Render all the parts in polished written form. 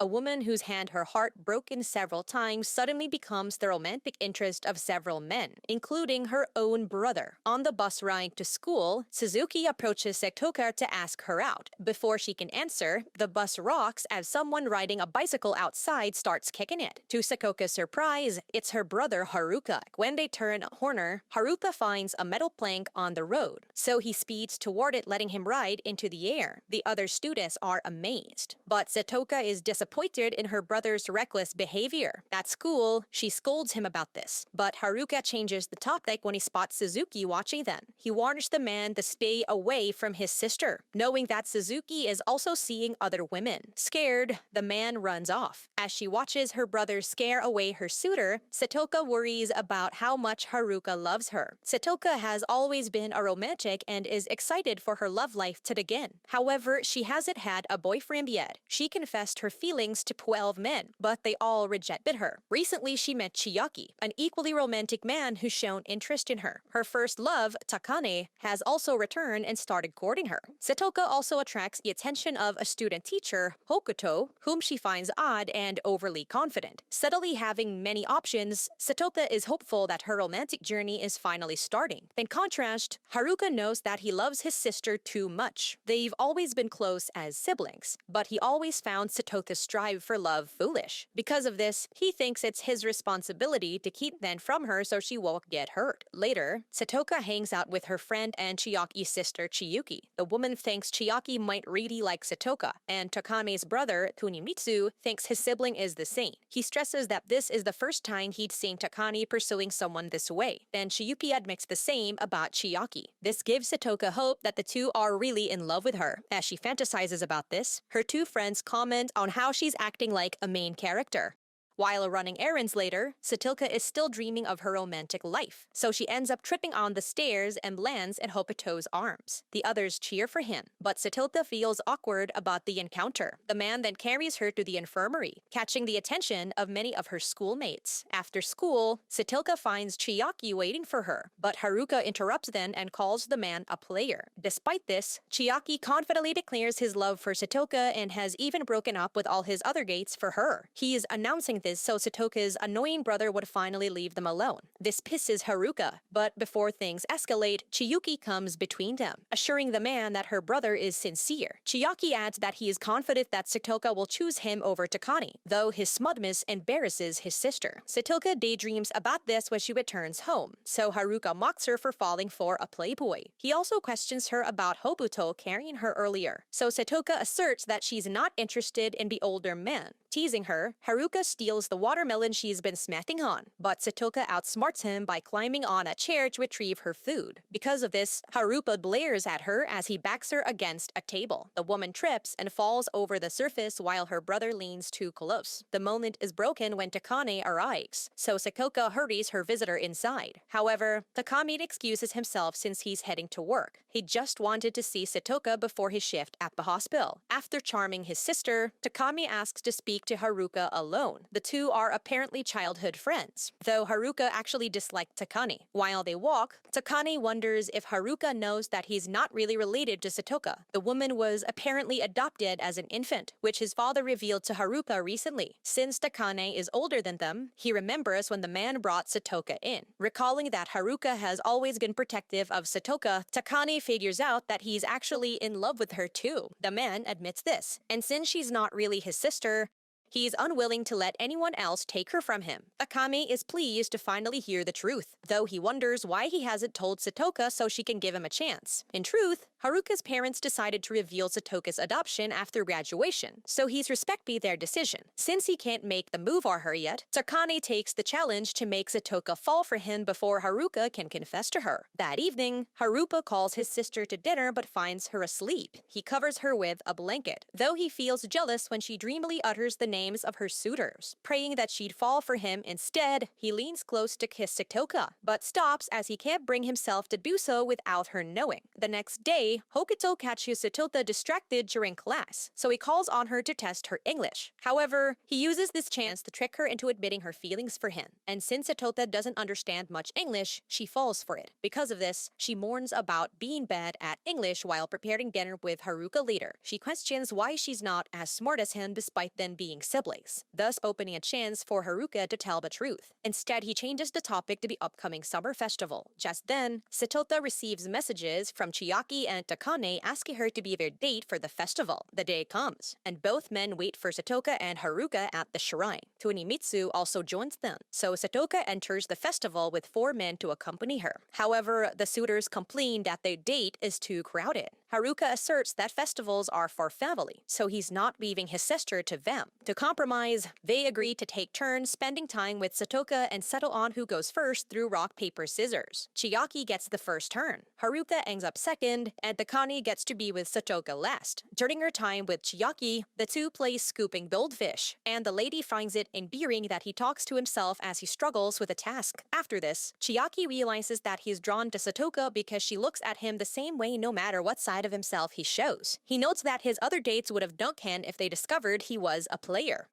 A woman who's had her heart broken several times suddenly becomes the romantic interest of several men, including her own brother. On the bus ride to school, Suzuki approaches Setoka to ask her out. Before she can answer, the bus rocks as someone riding a bicycle outside starts kicking it. To Setoka's surprise, it's her brother Haruka. When they turn a corner, Haruka finds a metal plank on the road, so he speeds toward it, letting him ride into the air. The other students are amazed, but Setoka is disappointed in her brother's reckless behavior. At school, she scolds him about this, but Haruka changes the topic when he spots Suzuki watching them. He warns the man to stay away from his sister, knowing that Suzuki is also seeing other women. Scared, the man runs off. As she watches her brother scare away her suitor, Setoka worries about how much Haruka loves her. Setoka has always been a romantic and is excited for her love life to begin. However, she hasn't had a boyfriend yet. She confessed her feelings to 12 men, but they all rejected her. Recently, she met Chiaki, an equally romantic man who's shown interest in her. Her first love, Takane, has also returned and started courting her. Setoka also attracts the attention of a student teacher, Hokuto, whom she finds odd and overly confident. Subtly having many options, Setoka is hopeful that her romantic journey is finally starting. In contrast, Haruka knows that he loves his sister too much. They've always been close as siblings, but he always found Setoka's strive for love foolish. Because of this, he thinks it's his responsibility to keep them from her so she won't get hurt. Later, Setoka hangs out with her friend and Chiyaki's sister Chiyuki. The woman thinks Chiaki might really like Setoka, and Takame's brother, Kunimitsu, thinks his sibling is the same. He stresses that this is the first time he'd seen Takane pursuing someone this way. Then Chiyuki admits the same about Chiaki. This gives Setoka hope that the two are really in love with her. As she fantasizes about this, her two friends comment on how she's acting like a main character. While running errands later, Setoka is still dreaming of her romantic life, so she ends up tripping on the stairs and lands in Hokuto's arms. The others cheer for him, but Setoka feels awkward about the encounter. The man then carries her to the infirmary, catching the attention of many of her schoolmates. After school, Setoka finds Chiaki waiting for her, but Haruka interrupts them and calls the man a player. Despite this, Chiaki confidently declares his love for Setoka and has even broken up with all his other dates for her. He is announcing this so Setoka's annoying brother would finally leave them alone. This pisses Haruka, but before things escalate, Chiyuki comes between them, assuring the man that her brother is sincere. Chiaki adds that he is confident that Setoka will choose him over Takane, though his smugness embarrasses his sister. Setoka daydreams about this when she returns home, so Haruka mocks her for falling for a playboy. He also questions her about Hokuto carrying her earlier, so Setoka asserts that she's not interested in the older man. Teasing her, Haruka steals the watermelon she's been snacking on, but Setoka outsmarts him by climbing on a chair to retrieve her food. Because of this, Haruka blares at her as he backs her against a table. The woman trips and falls over the surface while her brother leans too close. The moment is broken when Takane arrives, so Setoka hurries her visitor inside. However, Takame excuses himself since he's heading to work. He just wanted to see Setoka before his shift at the hospital. After charming his sister, Takame asks to speak to Haruka alone. The two are apparently childhood friends, though Haruka actually disliked Takane. While they walk, Takane wonders if Haruka knows that he's not really related to Setoka. The woman was apparently adopted as an infant, which his father revealed to Haruka recently. Since Takane is older than them, he remembers when the man brought Setoka in. Recalling that Haruka has always been protective of Setoka, Takane figures out that he's actually in love with her too. The man admits this, and since she's not really his sister, he's unwilling to let anyone else take her from him. Takame is pleased to finally hear the truth, though he wonders why he hasn't told Setoka so she can give him a chance. In truth, Haruka's parents decided to reveal Setoka's adoption after graduation, so he's respecting their decision. Since he can't make the move on her yet, Takane takes the challenge to make Setoka fall for him before Haruka can confess to her. That evening, Haruka calls his sister to dinner but finds her asleep. He covers her with a blanket, though he feels jealous when she dreamily utters the names of her suitors. Praying that she'd fall for him instead, he leans close to kiss Setoka, but stops as he can't bring himself to do so without her knowing. The next day, Hokuto catches Setoka distracted during class, so he calls on her to test her English. However, he uses this chance to trick her into admitting her feelings for him, and since Setoka doesn't understand much English, she falls for it. Because of this, she mourns about being bad at English while preparing dinner with Haruka later. She questions why she's not as smart as him despite them being siblings, thus opening a chance for Haruka to tell the truth. Instead, he changes the topic to the upcoming summer festival. Just then, Setoka receives messages from Chiaki and Takane asking her to be their date for the festival. The day comes, and both men wait for Setoka and Haruka at the shrine. Tonimitsu also joins them, so Setoka enters the festival with 4 men to accompany her. However, the suitors complain that their date is too crowded. Haruka asserts that festivals are for family, so he's not leaving his sister to them. To compromise, they agree to take turns spending time with Setoka and settle on who goes first through rock, paper, scissors. Chiaki gets the first turn, Haruka ends up second, and Takane gets to be with Setoka last. During her time with Chiaki, the two play scooping goldfish, and the lady finds it endearing that he talks to himself as he struggles with a task. After this, Chiaki realizes that he's drawn to Setoka because she looks at him the same way no matter what side of himself he shows. He notes that his other dates would have dunked him if they discovered he was a player.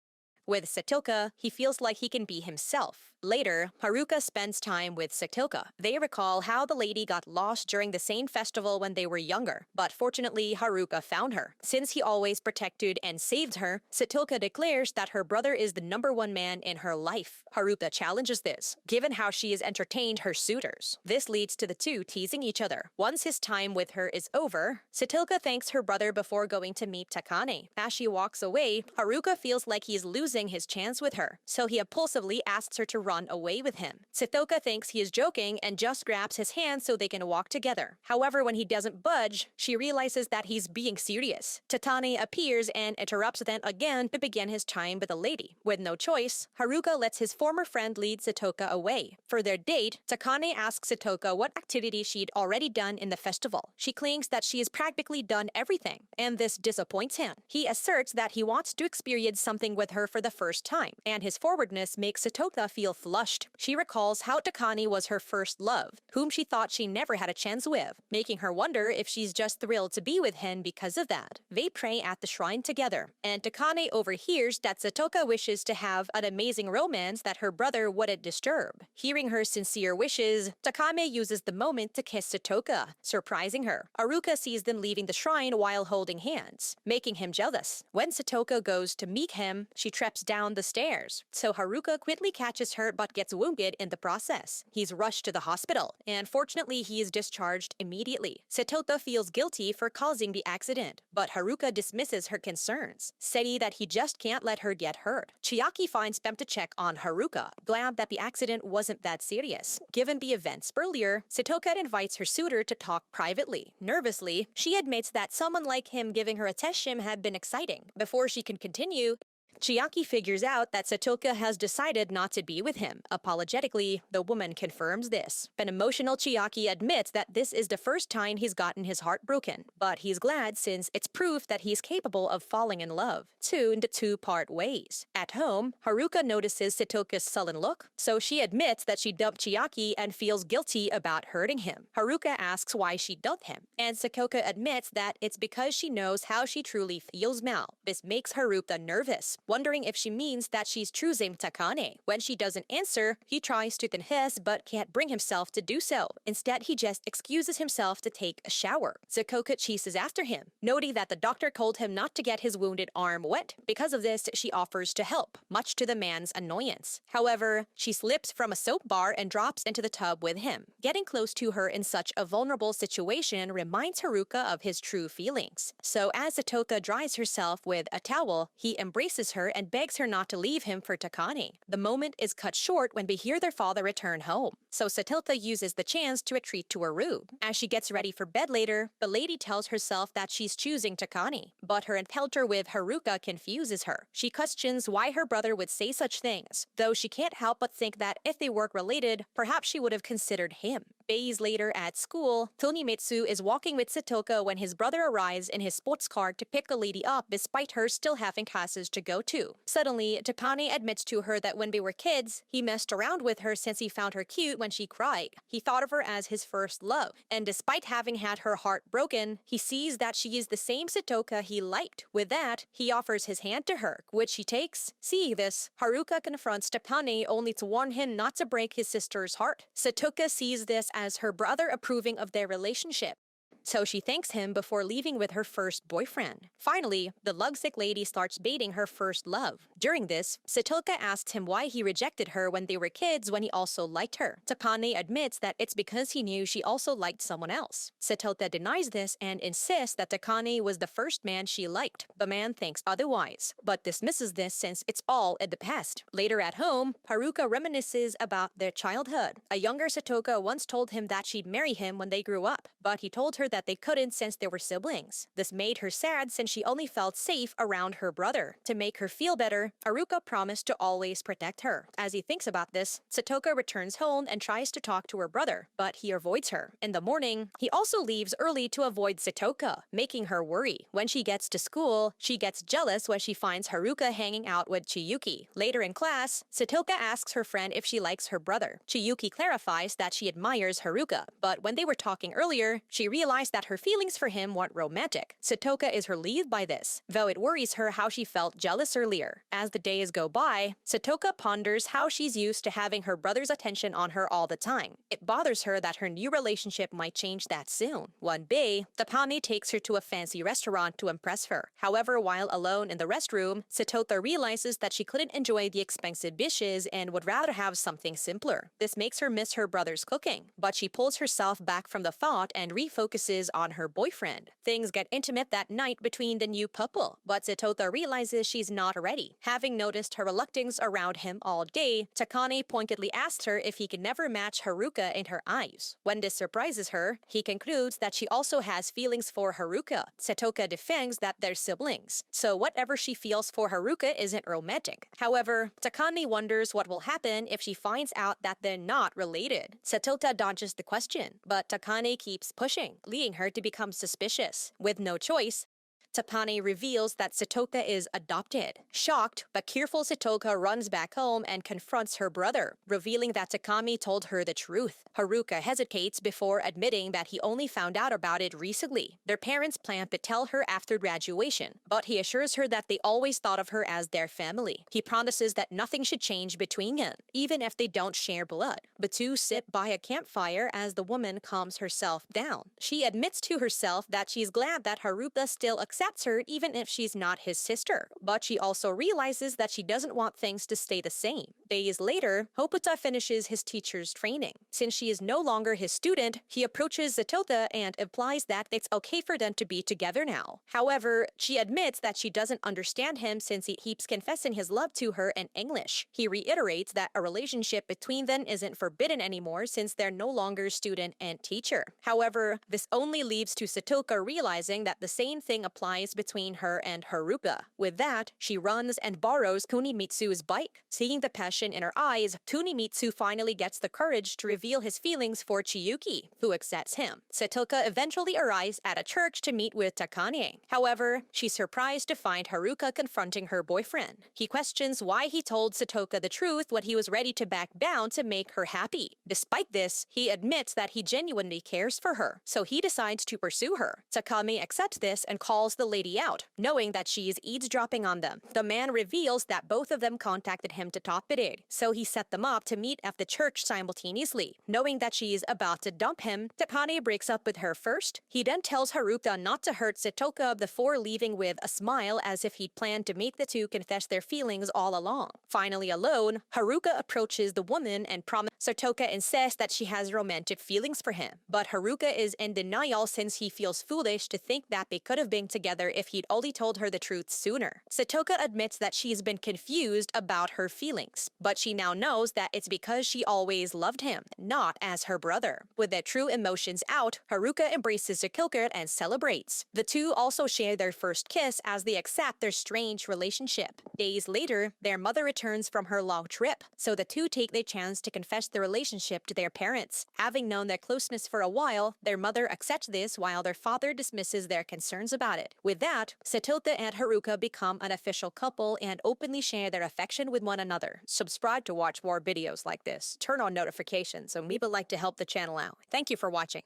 With Setoka, he feels like he can be himself. Later, Haruka spends time with Setoka. They recall how the lady got lost during the same festival when they were younger, but fortunately Haruka found her. Since he always protected and saved her, Setoka declares that her brother is the #1 man in her life. Haruka challenges this, given how she has entertained her suitors. This leads to the two teasing each other. Once his time with her is over, Setoka thanks her brother before going to meet Takane. As she walks away, Haruka feels like he's losing his chance with her, so he impulsively asks her to run away with him. Setoka thinks he is joking and just grabs his hand so they can walk together. However, when he doesn't budge, she realizes that he's being serious. Takane appears and interrupts them again to begin his time with the lady. With no choice, Haruka lets his former friend lead Setoka away. For their date, Takane asks Setoka what activity she'd already done in the festival. She claims that she has practically done everything, and this disappoints him. He asserts that he wants to experience something with her for the first time, and his forwardness makes Setoka feel flushed. She recalls how Takane was her first love, whom she thought she never had a chance with, making her wonder if she's just thrilled to be with him because of that. They pray at the shrine together, and Takane overhears that Setoka wishes to have an amazing romance that her brother wouldn't disturb. Hearing her sincere wishes, Takame uses the moment to kiss Setoka, surprising her. Haruka sees them leaving the shrine while holding hands, making him jealous. When Setoka goes to meet him, she trips down the stairs, so Haruka quickly catches her but gets wounded in the process. He's rushed to the hospital, and fortunately he is discharged immediately. Setoka feels guilty for causing the accident, but Haruka dismisses her concerns, saying that he just can't let her get hurt. Chiaki finds them to check on Haruka, glad that the accident wasn't that serious. Given the events earlier, Setoka invites her suitor to talk privately. Nervously, she admits that someone like him giving her attention had been exciting. Before she can continue, Chiaki figures out that Setoka has decided not to be with him. Apologetically, the woman confirms this. An emotional Chiaki admits that this is the first time he's gotten his heart broken, but he's glad since it's proof that he's capable of falling in love. In the two-part ways. At home, Haruka notices Setoka's sullen look, so she admits that she dumped Chiaki and feels guilty about hurting him. Haruka asks why she dumped him, and Setoka admits that it's because she knows how she truly feels now. This makes Haruka nervous, wondering if she means that she's choosing Takane. When she doesn't answer, he tries to confess but can't bring himself to do so. Instead, he just excuses himself to take a shower. Setoka chases after him, noting that the doctor told him not to get his wounded arm wet. Because of this, she offers to help, much to the man's annoyance. However, she slips from a soap bar and drops into the tub with him. Getting close to her in such a vulnerable situation reminds Haruka of his true feelings. So as Setoka dries herself with a towel, he embraces her and begs her not to leave him for Takane. The moment is cut short when we hear their father return home, so Setoka uses the chance to retreat to her room. As she gets ready for bed later, the lady tells herself that she's choosing Takane, but her encounter with Haruka confuses her. She questions why her brother would say such things, though she can't help but think that if they were related, perhaps she would have considered him. Days later at school, Tonimitsu is walking with Setoka when his brother arrives in his sports car to pick the lady up despite her still having classes to go to. Suddenly, Takane admits to her that when they were kids, he messed around with her since he found her cute when she cried. He thought of her as his first love, and despite having had her heart broken, he sees that she is the same Setoka he liked. With that, he offers his hand to her, which she takes. Seeing this, Haruka confronts Takane only to warn him not to break his sister's heart. Setoka sees this as her brother approving of their relationship. so she thanks him before leaving with her first boyfriend. Finally, the lovesick lady starts dating her first love. During this, Setoka asks him why he rejected her when they were kids when he also liked her. Takane admits that it's because he knew she also liked someone else. Setoka denies this and insists that Takane was the first man she liked. The man thinks otherwise, but dismisses this since it's all in the past. Later at home, Haruka reminisces about their childhood. A younger Setoka once told him that she'd marry him when they grew up, but he told her that they couldn't since they were siblings. This made her sad since she only felt safe around her brother. To make her feel better, Haruka promised to always protect her. As he thinks about this, Setoka returns home and tries to talk to her brother, but he avoids her. In the morning, he also leaves early to avoid Setoka, making her worry. When she gets to school, she gets jealous when she finds Haruka hanging out with Chiyuki. Later in class, Setoka asks her friend if she likes her brother. Chiyuki clarifies that she admires Haruka, but when they were talking earlier, she realized that her feelings for him weren't romantic. Setoka is relieved by this, though it worries her how she felt jealous earlier. As the days go by, Setoka ponders how she's used to having her brother's attention on her all the time. It bothers her that her new relationship might change that soon. One day, Tapani takes her to a fancy restaurant to impress her. However, while alone in the restroom, Setoka realizes that she couldn't enjoy the expensive dishes and would rather have something simpler. This makes her miss her brother's cooking, but she pulls herself back from the thought and refocuses on her boyfriend. Things get intimate that night between the new couple, but Setoka realizes she's not ready. Having noticed her reluctance around him all day, Takane pointedly asks her if he can never match Haruka in her eyes. When this surprises her, he concludes that she also has feelings for Haruka. Setoka defends that they're siblings, so whatever she feels for Haruka isn't romantic. However, Takane wonders what will happen if she finds out that they're not related. Setoka dodges the question, but Takane keeps pushing, leading her to become suspicious. With no choice, Tapani reveals that Setoka is adopted. Shocked but careful, Setoka runs back home and confronts her brother, revealing that Takami told her the truth. Haruka hesitates before admitting that he only found out about it recently. Their parents plan to tell her after graduation, but he assures her that they always thought of her as their family. He promises that nothing should change between them, even if they don't share blood. The two sit by a campfire as the woman calms herself down. She admits to herself that she's glad that Haruka still accepts her even if she's not his sister, but she also realizes that she doesn't want things to stay the same. Days later, Hoputa finishes his teacher's training. Since she is no longer his student, he approaches Setoka and implies that it's okay for them to be together now. However, she admits that she doesn't understand him since he keeps confessing his love to her in English. He reiterates that a relationship between them isn't forbidden anymore since they're no longer student and teacher. However, this only leads to Setoka realizing that the same thing applies between her and Haruka. With that, she runs and borrows Kunimitsu's bike. Seeing the passion in her eyes, Kunimitsu finally gets the courage to reveal his feelings for Chiyuki, who accepts him. Setoka eventually arrives at a church to meet with Takane. However, she's surprised to find Haruka confronting her boyfriend. He questions why he told Setoka the truth when he was ready to back down to make her happy. Despite this, he admits that he genuinely cares for her, so he decides to pursue her. Takame accepts this and calls the lady out, knowing that she is eavesdropping on them. The man reveals that both of them contacted him to top it, so he set them up to meet at the church simultaneously. Knowing that she is about to dump him, Takane breaks up with her first. He then tells Haruka not to hurt Setoka before leaving with a smile as if he'd planned to make the two confess their feelings all along. Finally alone, Haruka approaches the woman and promises. Setoka insists that she has romantic feelings for him, but Haruka is in denial since he feels foolish to think that they could have been together if he'd only told her the truth sooner. Setoka admits that she's been confused about her feelings, but she now knows that it's because she always loved him, not as her brother. With their true emotions out, Haruka embraces Setoka and celebrates. The two also share their first kiss as they accept their strange relationship. Days later, their mother returns from her long trip, so the two take their chance to confess their relationship to their parents. Having known their closeness for a while, their mother accepts this while their father dismisses their concerns about it. With that, Setoka and Haruka become an official couple and openly share their affection with one another. Subscribe to watch more videos like this. Turn on notifications, and we would like to help the channel out. Thank you for watching.